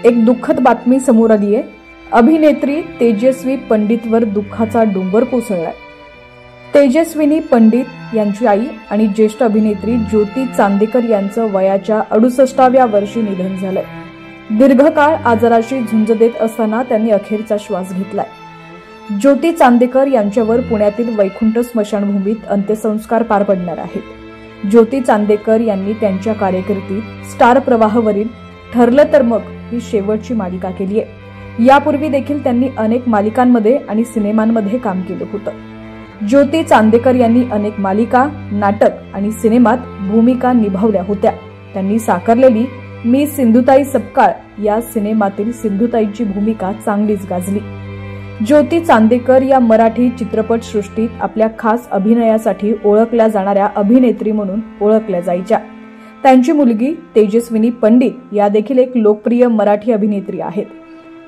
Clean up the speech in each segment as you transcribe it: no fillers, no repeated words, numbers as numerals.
एक दुःखद बातमी समोर आली आहे। अभिनेत्री तेजस्वी पंडितवर दुःखाचा डोंगर कोसळलाय। तेजस्विनी पंडित यांची आई आणि ज्येष्ठ अभिनेत्री ज्योती चांदेकर यांचं वयाच्या 68व्या वर्षी निधन झालंय। दीर्घकाळ आजाराशी झुंज देत असताना त्यांनी अखेरचा श्वास घेतलाय। ज्योती चांदेकर यांच्यावर पुण्यातील वैकुंठ स्मशानभूमीत अंत्यसंस्कार पार पडणार आहेत। ज्योती चांदेकर यांनी त्यांच्या कारकिर्दीत स्टार प्रवाहवरील ठरलं तर मग ही शेवटची मालिका केली आहे। यापूर्वी देखील त्यांनी अनेक मालिकांमध्ये आणि सिनेमांमध्ये काम केलं होतं। ज्योती चांदेकर यांनी अनेक मालिका, नाटक आणि सिनेमात भूमिका निभावल्या होत्या। त्यांनी साकारलेली मी सिंधुताई सपकाळ या सिनेमातील सिंधुताईची भूमिका चांगलीच गाजली। ज्योती चांदेकर या मराठी चित्रपट सृष्टीत आपल्या खास अभिनयासाठी ओळखल्या जाणाऱ्या अभिनेत्री म्हणून ओळखल्या जायच्या। त्यांची मुलगी तेजस्विनी पंडित या देखील एक लोकप्रिय मराठी अभिनेत्री आहेत।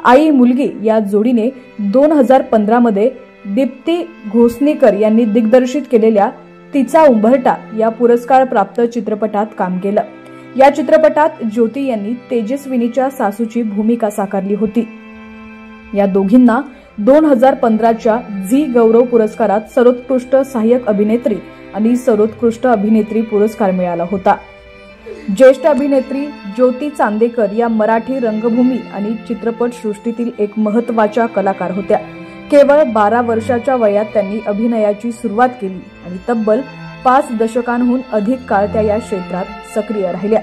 आई मुलगी या जोडीने 2015 मध्ये दीप्ती घोसनीकर यांनी दिग्दर्शित केलेल्या तिचा उंबरठा या पुरस्कार प्राप्त चित्रपटात काम केलं। या चित्रपटात ज्योती यांनी तेजस्विनीच्या सासूची भूमिका साकारली होती। या दोघींना 2015च्या झी गौरव पुरस्कारात सर्वोत्कृष्ट सहाय्यक अभिनेत्री आणि सर्वोत्कृष्ट अभिनेत्री पुरस्कार मिळाला होता। ज्येष्ठ अभिनेत्री ज्योती चांदेकर या मराठी रंगभूमी आणि चित्रपट सृष्टीतील एक महत्त्वाच्या कलाकार होत्या। केवळ 12 वर्षाच्या वयात त्यांनी अभिनयाची सुरुवात केली आणि तब्बल 5 दशकांहून अधिक काळ त्या या क्षेत्रात सक्रिय राहिल्या।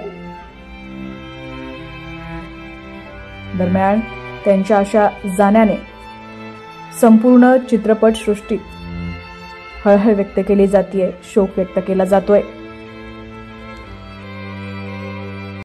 दरम्यान त्यांच्या अशा जाण्याने संपूर्ण चित्रपट सृष्टीत हळहळ व्यक्त केली जाते, शोक व्यक्त केला जातोय।